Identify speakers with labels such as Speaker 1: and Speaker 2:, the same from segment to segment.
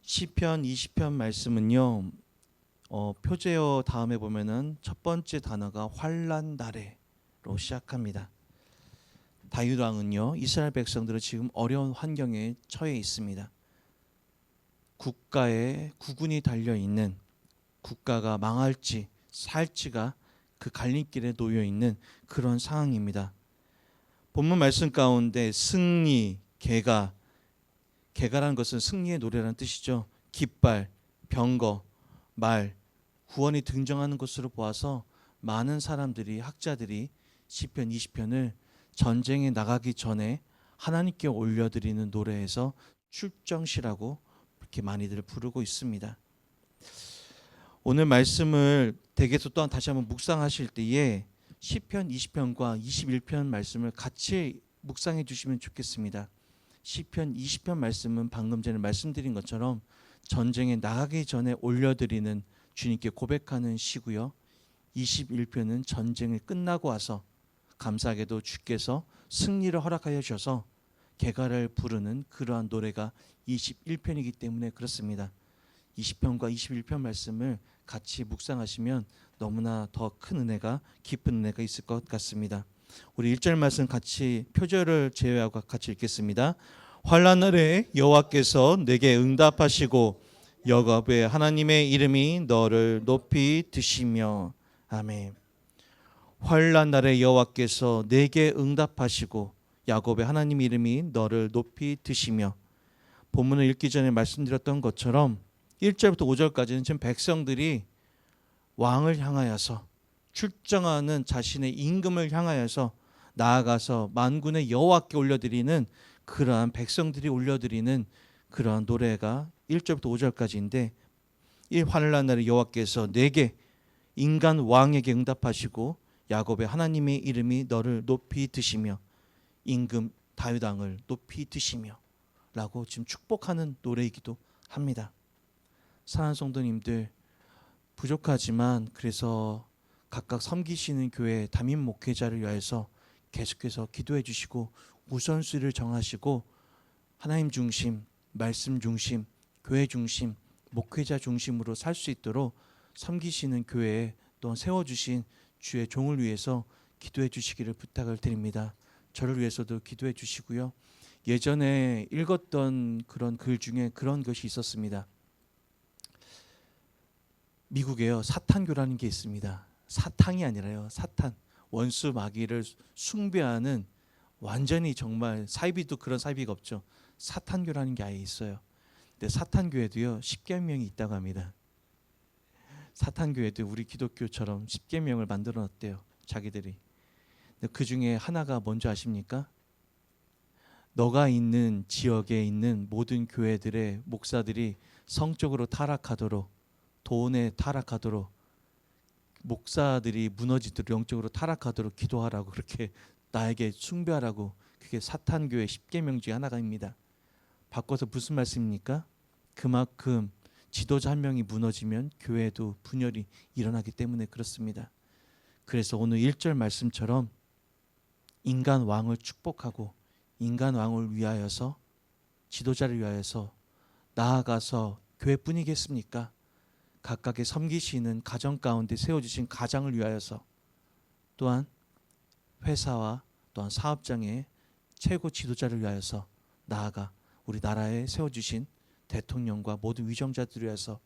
Speaker 1: 시편 20편 말씀은요. 표제어 다음에 보면은 첫 번째 단어가 환난 날에로 시작합니다. 다윗 왕은요, 이스라엘 백성들은 지금 어려운 환경에 처해 있습니다. 국가에 국군이 달려 있는, 국가가 망할지 살지가 그 갈림길에 놓여 있는 그런 상황입니다. 본문 말씀 가운데 승리, 개가라는 것은 승리의 노래라는 뜻이죠. 깃발, 병거, 말, 구원이 등장하는 것으로 보아서 많은 사람들이, 학자들이 시편 20편을 전쟁에 나가기 전에 하나님께 올려드리는 노래에서 출정시라고 그렇게 많이들 부르고 있습니다. 오늘 말씀을 댁에서 또한 다시 한번 묵상하실 때에 시편 20편과 21편 말씀을 같이 묵상해 주시면 좋겠습니다. 시편 20편 말씀은 방금 전에 말씀드린 것처럼 전쟁에 나가기 전에 올려드리는, 주님께 고백하는 시고요. 21편은 전쟁이 끝나고 와서 감사하게도 주께서 승리를 허락하여 주셔서 개가를 부르는 그러한 노래가 21편이기 때문에 그렇습니다. 20편과 21편 말씀을 같이 묵상하시면 너무나 더 큰 은혜가, 깊은 은혜가 있을 것 같습니다. 우리 1절 말씀 같이 표절을 제외하고 같이 읽겠습니다. 환난 날에 여호와께서 내게 응답하시고 야곱의 하나님의 이름이 너를 높이 드시며. 아멘. 환난 날에 여호와께서 내게 응답하시고 야곱의 하나님 이름이 너를 높이 드시며. 본문을 읽기 전에 말씀드렸던 것처럼 1절부터 5절까지는 지금 백성들이 왕을 향하여서, 출정하는 자신의 임금을 향하여서 나아가서 만군의 여호와께 올려드리는, 그러한 백성들이 올려드리는 그러한 노래가 1절부터 5절까지인데, 이 환난 날에 여호와께서 내게, 인간 왕에게 응답하시고 야곱의 하나님의 이름이 너를 높이 드시며, 임금 다윗 왕을 높이 드시며 라고 지금 축복하는 노래이기도 합니다. 사랑하는 성도님들, 부족하지만 그래서 각각 섬기시는 교회 담임 목회자를 위해서 계속해서 기도해 주시고 우선순위를 정하시고 하나님 중심, 말씀 중심, 교회 중심, 목회자 중심으로 살 수 있도록 섬기시는 교회에 또 세워주신 주의 종을 위해서 기도해 주시기를 부탁을 드립니다. 저를 위해서도 기도해 주시고요. 예전에 읽었던 그런 글 중에 그런 것이 있었습니다. 미국에요, 사탄교라는 게 있습니다. 사탕이 아니라요, 사탄. 원수 마귀를 숭배하는, 완전히 정말 사이비도 그런 사이비가 없죠. 사탄교라는 게 아예 있어요. 근데 사탄교에도요 10계명이 있다고 합니다. 사탄교에도 우리 기독교처럼 10계명을 만들어 놨대요, 자기들이. 근데 그 중에 하나가 뭔지 아십니까? 너가 있는 지역에 있는 모든 교회들의 목사들이 성적으로 타락하도록, 돈에 타락하도록, 목사들이 무너지도록, 영적으로 타락하도록 기도하라고, 그렇게 나에게 숭배하라고. 그게 사탄교의 10계명 중에 하나입니다. 바꿔서 무슨 말씀입니까? 그만큼 지도자 한 명이 무너지면 교회도 분열이 일어나기 때문에 그렇습니다. 그래서 오늘 1절 말씀처럼 인간 왕을 축복하고 인간 왕을 위하여서, 지도자를 위하여서 나아가서 교회뿐이겠습니까? 각각의 섬기시는 가정 가운데 세워주신 가장을 위하여서, 또한 회사와 또한 사업장의 최고 지도자를 위하여서 나아가 우리 나라에 세워주신 대통령과 모든 위정자들을 위해서,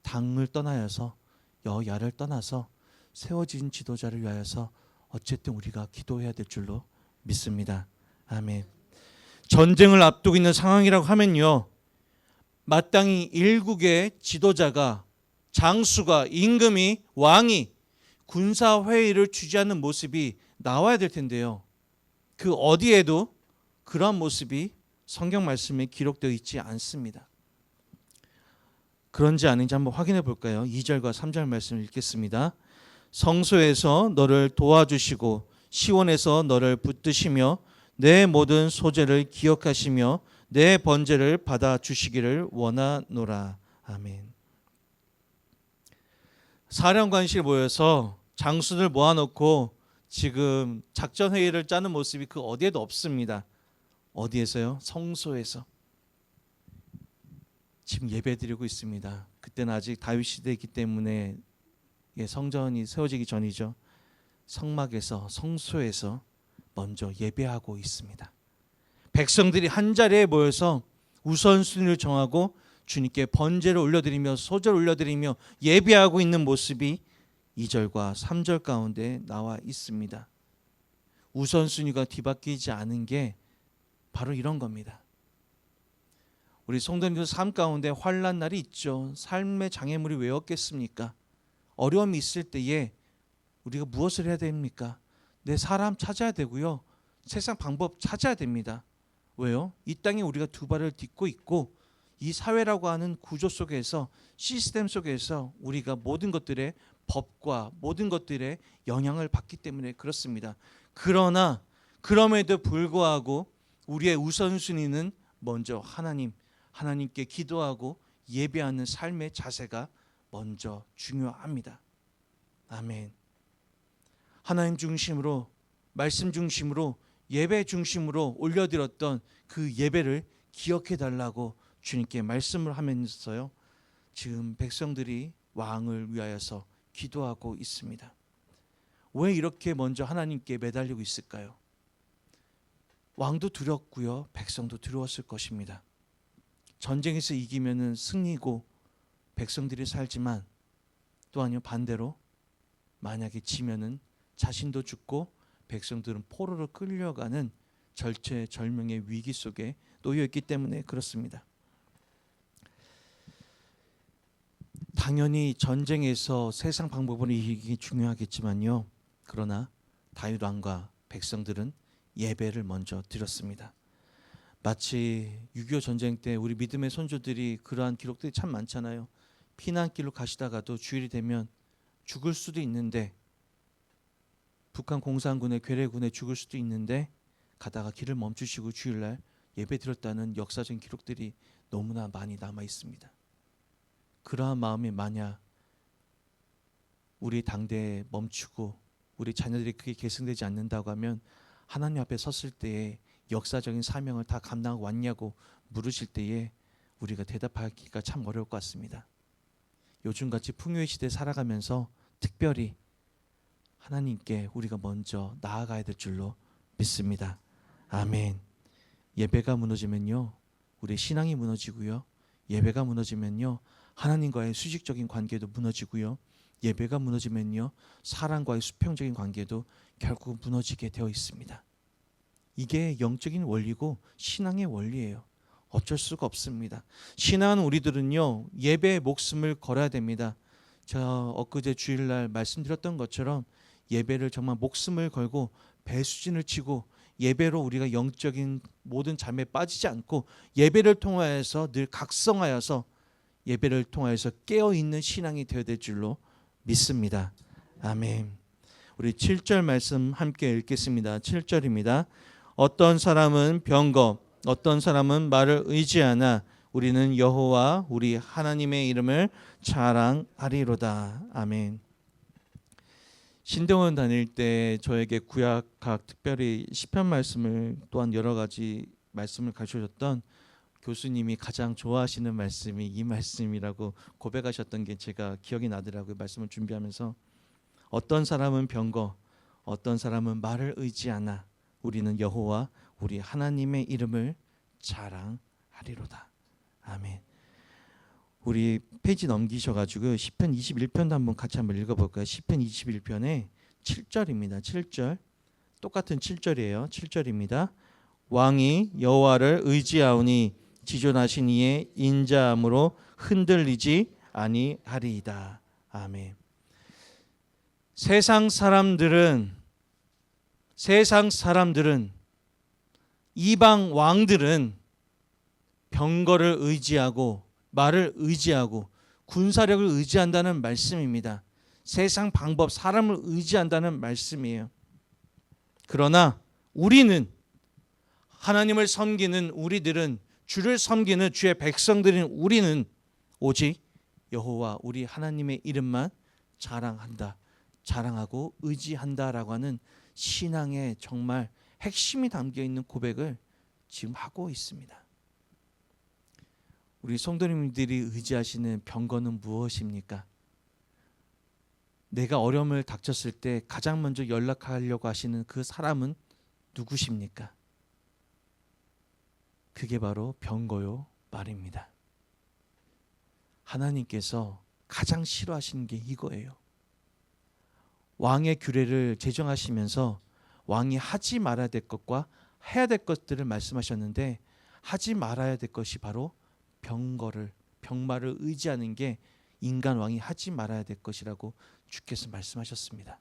Speaker 1: 당을 떠나여서 여야를 떠나서 세워진 지도자를 위하여서 어쨌든 우리가 기도해야 될 줄로 믿습니다. 아멘. 전쟁을 앞두고 있는 상황이라고 하면요, 마땅히 일국의 지도자가, 장수가, 임금이, 왕이 군사회의를 주재하는 모습이 나와야 될 텐데요, 그 어디에도 그러한 모습이 성경 말씀에 기록되어 있지 않습니다. 그런지 아닌지 한번 확인해 볼까요? 2절과 3절 말씀을 읽겠습니다. 성소에서 너를 도와주시고 시온에서 너를 붙드시며 내 모든 소재를 기억하시며 내 번제를 받아주시기를 원하노라. 아멘. 사령관실에 모여서 장수들 모아놓고 지금 작전회의를 짜는 모습이 그 어디에도 없습니다. 어디에서요? 성소에서. 지금 예배드리고 있습니다. 그때는 아직 다윗 시대이기 때문에 성전이 세워지기 전이죠. 성막에서 성소에서 먼저 예배하고 있습니다. 백성들이 한 자리에 모여서 우선순위를 정하고 주님께 번제를 올려드리며 소제를 올려드리며 예배하고 있는 모습이 2절과 3절 가운데 나와 있습니다. 우선순위가 뒤바뀌지 않은 게 바로 이런 겁니다. 우리 성도님들 삶 가운데 환난 날이 있죠. 삶의 장애물이 왜 없겠습니까? 어려움이 있을 때에 우리가 무엇을 해야 됩니까? 내 사람 찾아야 되고요. 세상 방법 찾아야 됩니다. 왜요? 이 땅에 우리가 두 발을 딛고 있고 이 사회라고 하는 구조 속에서 시스템 속에서 우리가 모든 것들의 법과 모든 것들의 영향을 받기 때문에 그렇습니다. 그러나 그럼에도 불구하고 우리의 우선순위는 먼저 하나님께 기도하고 예배하는 삶의 자세가 먼저 중요합니다. 아멘. 하나님 중심으로 말씀 중심으로 예배 중심으로 올려드렸던 그 예배를 기억해 달라고 주님께 말씀을 하면서요. 지금 백성들이 왕을 위하여서 기도하고 있습니다. 왜 이렇게 먼저 하나님께 매달리고 있을까요? 왕도 두렵고요. 백성도 두려웠을 것입니다. 전쟁에서 이기면은 승리고 백성들이 살지만 또한요 반대로 만약에 지면은 자신도 죽고 백성들은 포로로 끌려가는 절체절명의 위기 속에 놓여 있기 때문에 그렇습니다. 당연히 전쟁에서 세상 방법으로 이기기 중요하겠지만요. 그러나 다윗 왕과 백성들은 예배를 먼저 드렸습니다. 마치 6.25 전쟁 때 우리 믿음의 선조들이 그러한 기록들이 참 많잖아요. 피난길로 가시다가도 주일이 되면 죽을 수도 있는데 북한 공산군의 괴뢰군에 죽을 수도 있는데 가다가 길을 멈추시고 주일날 예배 드렸다는 역사적인 기록들이 너무나 많이 남아 있습니다. 그러한 마음이 만약 우리 당대에 멈추고 우리 자녀들이 그게 계승되지 않는다고 하면 하나님 앞에 섰을 때에 역사적인 사명을 다 감당하고 왔냐고 물으실 때에 우리가 대답하기가 참 어려울 것 같습니다. 요즘같이 풍요의 시대에 살아가면서 특별히 하나님께 우리가 먼저 나아가야 될 줄로 믿습니다. 아멘. 예배가 무너지면요 우리 신앙이 무너지고요. 예배가 무너지면요 하나님과의 수직적인 관계도 무너지고요. 예배가 무너지면요 사람과의 수평적인 관계도 결국 무너지게 되어 있습니다. 이게 영적인 원리고 신앙의 원리예요. 어쩔 수가 없습니다. 신앙은 우리들은요 예배에 목숨을 걸어야 됩니다. 제가 엊그제 주일날 말씀드렸던 것처럼 예배를 정말 목숨을 걸고 배수진을 치고 예배로 우리가 영적인 모든 잠에 빠지지 않고 예배를 통하여서 늘 각성하여서 예배를 통하여서 깨어있는 신앙이 되어야 될 줄로 믿습니다. 아멘. 우리 7절 말씀 함께 읽겠습니다. 7절입니다. 어떤 사람은 병거 어떤 사람은 말을 의지하나 우리는 여호와 우리 하나님의 이름을 자랑하리로다. 아멘. 신대원 다닐 때 저에게 구약학 특별히 시편 말씀을 또한 여러 가지 말씀을 가르쳐줬던 교수님이 가장 좋아하시는 말씀이 이 말씀이라고 고백하셨던 게 제가 기억이 나더라고요. 말씀을 준비하면서 어떤 사람은 병거 어떤 사람은 말을 의지하나 우리는 여호와 우리 하나님의 이름을 자랑하리로다. 아멘. 우리 페이지 넘기셔가지고 시편 21편도 한번 같이 한번 읽어볼까요? 시편 21편에 7절입니다. 7절 똑같은 7절이에요. 7절입니다. 왕이 여호와를 의지하오니 지존하신 이의 인자함으로 흔들리지 아니하리이다. 아멘. 세상 사람들은 이방 왕들은 병거를 의지하고 말을 의지하고 군사력을 의지한다는 말씀입니다. 세상 방법, 사람을 의지한다는 말씀이에요. 그러나 우리는 하나님을 섬기는 우리들은 주를 섬기는 주의 백성들인 우리는 오직 여호와 우리 하나님의 이름만 자랑하고 의지한다라고 하는 신앙의 정말 핵심이 담겨 있는 고백을 지금 하고 있습니다. 우리 성도님들이 의지하시는 병거는 무엇입니까? 내가 어려움을 닥쳤을 때 가장 먼저 연락하려고 하시는 그 사람은 누구십니까? 그게 바로 병거요 말입니다. 하나님께서 가장 싫어하시는 게 이거예요. 왕의 규례를 제정하시면서 왕이 하지 말아야 될 것과 해야 될 것들을 말씀하셨는데, 하지 말아야 될 것이 바로 병마를 의지하는 게 인간 왕이 하지 말아야 될 것이라고 주께서 말씀하셨습니다.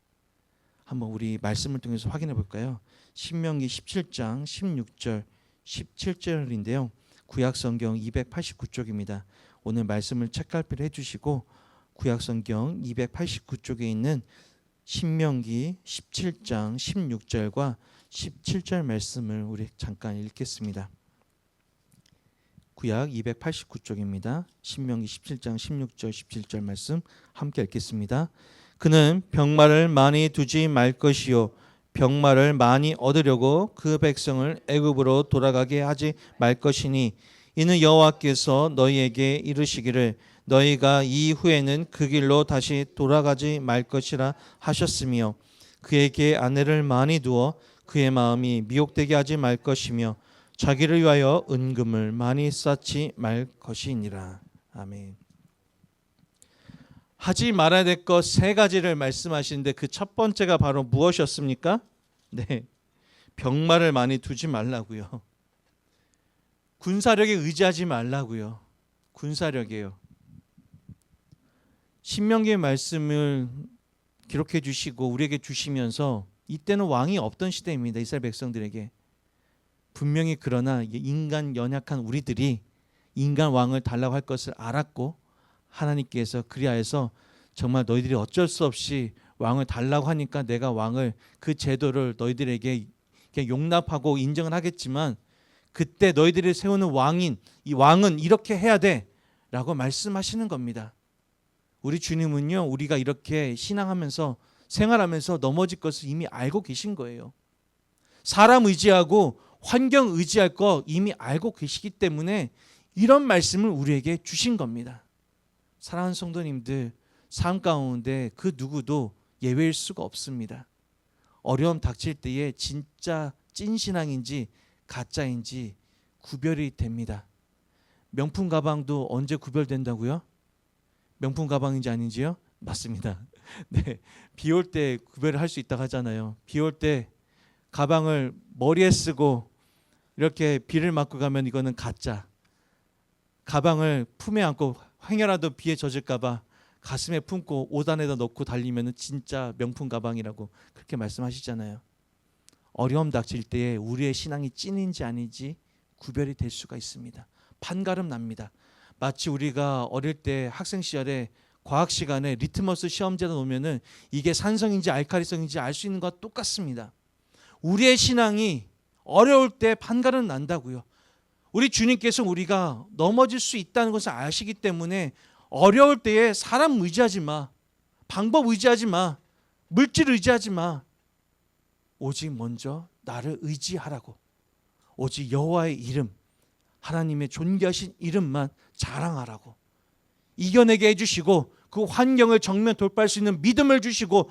Speaker 1: 한번 우리 말씀을 통해서 확인해 볼까요? 신명기 17장 16절 17절인데요. 구약성경 289쪽입니다. 오늘 말씀을 책갈피를 해주시고 구약성경 289쪽에 있는 신명기 17장 16절과 17절 말씀을 우리 잠깐 읽겠습니다. 구약 289쪽입니다. 신명기 17장 16절 17절 말씀 함께 읽겠습니다. 그는 병마를 많이 두지 말 것이요 병마를 많이 얻으려고 그 백성을 애굽으로 돌아가게 하지 말 것이니 이는 여호와께서 너희에게 이르시기를 너희가 이후에는 그 길로 다시 돌아가지 말 것이라 하셨으며 그에게 아내를 많이 두어 그의 마음이 미혹되게 하지 말 것이며 자기를 위하여 은금을 많이 쌓지 말 것이니라. 아멘. 하지 말아야 될 것 세 가지를 말씀하시는데 그 첫 번째가 바로 무엇이었습니까? 네, 병마를 많이 두지 말라고요. 군사력에 의지하지 말라고요. 군사력이에요. 신명기의 말씀을 기록해 주시고 우리에게 주시면서 이때는 왕이 없던 시대입니다. 이스라엘 백성들에게. 분명히 그러나 인간 연약한 우리들이 인간 왕을 달라고 할 것을 알았고 하나님께서 그리하여서 정말 너희들이 어쩔 수 없이 왕을 달라고 하니까 내가 왕을 그 제도를 너희들에게 용납하고 인정을 하겠지만 그때 너희들이 세우는 왕인 이 왕은 이렇게 해야 돼라고 말씀하시는 겁니다. 우리 주님은요 우리가 이렇게 신앙하면서 생활하면서 넘어질 것을 이미 알고 계신 거예요. 사람 의지하고 환경 의지할 거 이미 알고 계시기 때문에 이런 말씀을 우리에게 주신 겁니다. 사랑하는 성도님들, 삶 가운데 그 누구도 예외일 수가 없습니다. 어려움 닥칠 때에 진짜 찐신앙인지 가짜인지 구별이 됩니다. 명품 가방도 언제 구별된다고요? 명품 가방인지 아닌지요? 맞습니다. 네, 비 올 때 구별을 할 수 있다고 하잖아요. 비 올 때 가방을 머리에 쓰고 이렇게 비를 맞고 가면 이거는 가짜. 가방을 품에 안고 행여라도 비에 젖을까 봐 가슴에 품고 옷 안에다 넣고 달리면 진짜 명품 가방이라고 그렇게 말씀하시잖아요. 어려움 닥칠 때에 우리의 신앙이 찐인지 아닌지 구별이 될 수가 있습니다. 판가름 납니다. 마치 우리가 어릴 때 학생 시절에 과학 시간에 리트머스 시험지에다 놓으면은 이게 산성인지 알칼리성인지 알 수 있는 것과 똑같습니다. 우리의 신앙이 어려울 때 판가름 난다고요. 우리 주님께서 우리가 넘어질 수 있다는 것을 아시기 때문에 어려울 때에 사람 의지하지 마. 방법 의지하지 마. 물질 의지하지 마. 오직 먼저 나를 의지하라고. 오직 여호와의 이름, 하나님의 존귀하신 이름만 자랑하라고. 이겨내게 해주시고 그 환경을 정면 돌파할 수 있는 믿음을 주시고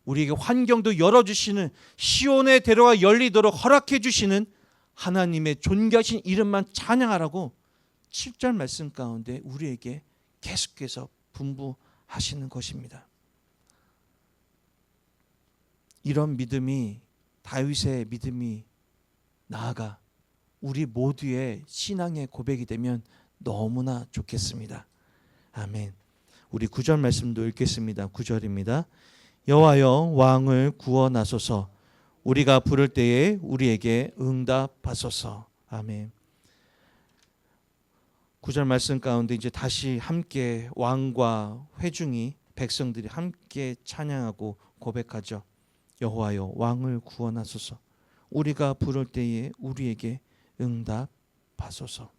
Speaker 1: 우리에게 환경도 열어주시는 시온의 대로가 열리도록 허락해 주시는 하나님의 존귀하신 이름만 찬양하라고 7절 말씀 가운데 우리에게 계속해서 분부하시는 것입니다. 이런 믿음이 다윗의 믿음이 나아가 우리 모두의 신앙의 고백이 되면 너무나 좋겠습니다. 아멘. 우리 9절 말씀도 읽겠습니다. 9절입니다. 여호와여 왕을 구원하소서 우리가 부를 때에 우리에게 응답하소서. 아멘. 9절 말씀 가운데 이제 다시 함께 왕과 회중이 백성들이 함께 찬양하고 고백하죠. 여호와여 왕을 구원하소서 우리가 부를 때에 우리에게 응답하소서.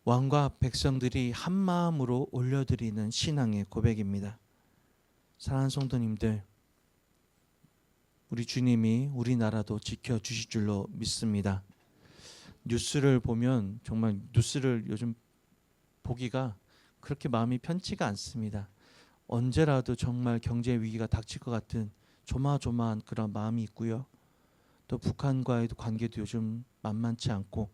Speaker 1: 왕과 백성들이 한 마음으로 올려드리는 신앙의 고백입니다. 사랑하는 성도님들, 우리 주님이 우리나라도 지켜주실 줄로 믿습니다. 뉴스를 보면 정말 뉴스를 요즘 보기가 그렇게 마음이 편치가 않습니다. 언제라도 정말 경제 위기가 닥칠 것 같은 조마조마한 그런 마음이 있고요. 또 북한과의 관계도 요즘 만만치 않고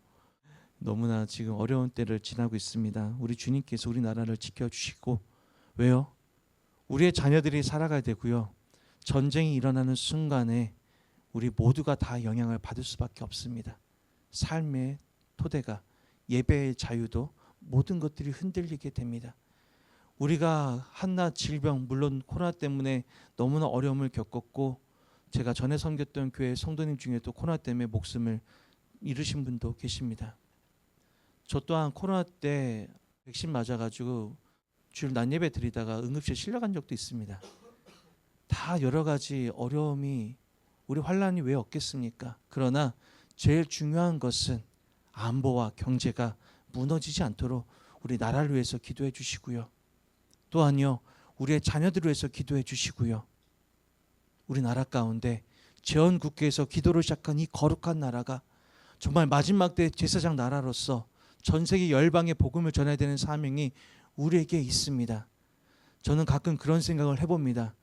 Speaker 1: 너무나 지금 어려운 때를 지나고 있습니다. 우리 주님께서 우리 나라를 지켜주시고, 왜요? 우리의 자녀들이 살아가야 되고요. 전쟁이 일어나는 순간에 우리 모두가 다 영향을 받을 수밖에 없습니다. 삶의 토대가, 예배의 자유도 모든 것들이 흔들리게 됩니다. 우리가 한낱 질병, 물론 코로나 때문에 너무나 어려움을 겪었고, 제가 전에 섬겼던 교회 성도님 중에도 코로나 때문에 목숨을 잃으신 분도 계십니다. 저 또한 코로나 때 백신 맞아가지고 주일 낮 예배 드리다가 응급실 실려간 적도 있습니다. 다 여러 가지 어려움이, 우리 환란이 왜 없겠습니까? 그러나 제일 중요한 것은 안보와 경제가 무너지지 않도록 우리 나라를 위해서 기도해 주시고요. 또한요, 우리의 자녀들을 위해서 기도해 주시고요. 우리 나라 가운데 제헌국회에서 기도를 시작한 이 거룩한 나라가 정말 마지막 때 제사장 나라로서 전 세계 열방에 복음을 전해야 되는 사명이 우리에게 있습니다. 저는 가끔 그런 생각을 해봅니다.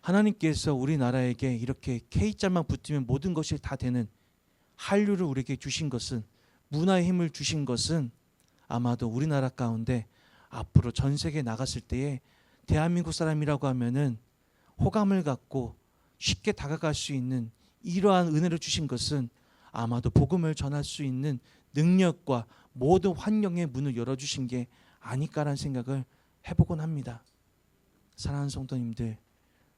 Speaker 1: 하나님께서 우리나라에게 이렇게 K자만 붙으면 모든 것이 다 되는 한류를 우리에게 주신 것은, 문화의 힘을 주신 것은 아마도 우리나라 가운데 앞으로 전 세계에 나갔을 때에 대한민국 사람이라고 하면은 호감을 갖고 쉽게 다가갈 수 있는 이러한 은혜를 주신 것은 아마도 복음을 전할 수 있는 능력과 모든 환경의 문을 열어주신 게 아닐까라는 생각을 해보곤 합니다. 사랑하는 성도님들,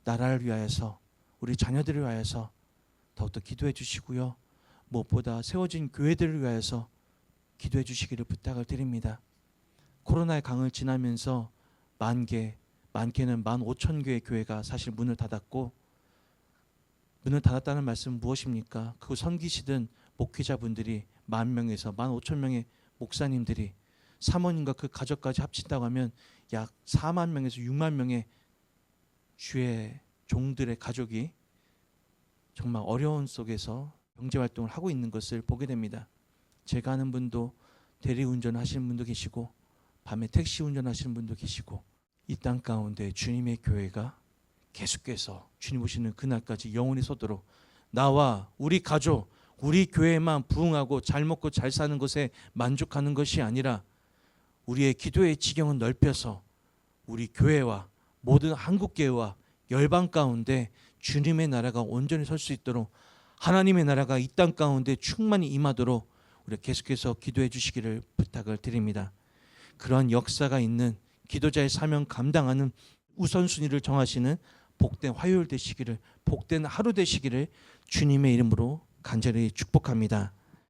Speaker 1: 나라를 위하여서, 우리 자녀들을 위하여서 더욱더 기도해 주시고요. 무엇보다 세워진 교회들을 위하여서 기도해 주시기를 부탁을 드립니다. 코로나의 강을 지나면서 많게는 15,000개의 교회가 사실 문을 닫았고, 문을 닫았다는 말씀은 무엇입니까? 그 섬기시던 목회자분들이 10,000명에서 15,000명의 목사님들이, 사모님과 그 가족까지 합친다고 하면 약 4만 명에서 6만 명의 주의 종들의 가족이 정말 어려운 속에서 경제활동을 하고 있는 것을 보게 됩니다. 제가 아는 분도 대리운전 하시는 분도 계시고, 밤에 택시 운전하시는 분도 계시고, 이 땅 가운데 주님의 교회가 계속해서 주님 오시는 그날까지 영원히 서도록 나와 우리 가족, 우리 교회만 부흥하고 잘 먹고 잘 사는 것에 만족하는 것이 아니라 우리의 기도의 지경은 넓혀서 우리 교회와 모든 한국교회와 열방 가운데 주님의 나라가 온전히 설 수 있도록, 하나님의 나라가 이 땅 가운데 충만히 임하도록 우리 계속해서 기도해 주시기를 부탁을 드립니다. 그러한 역사가 있는 기도자의 사명 감당하는 우선순위를 정하시는 복된 화요일 되시기를, 복된 하루 되시기를 주님의 이름으로 간절히 축복합니다.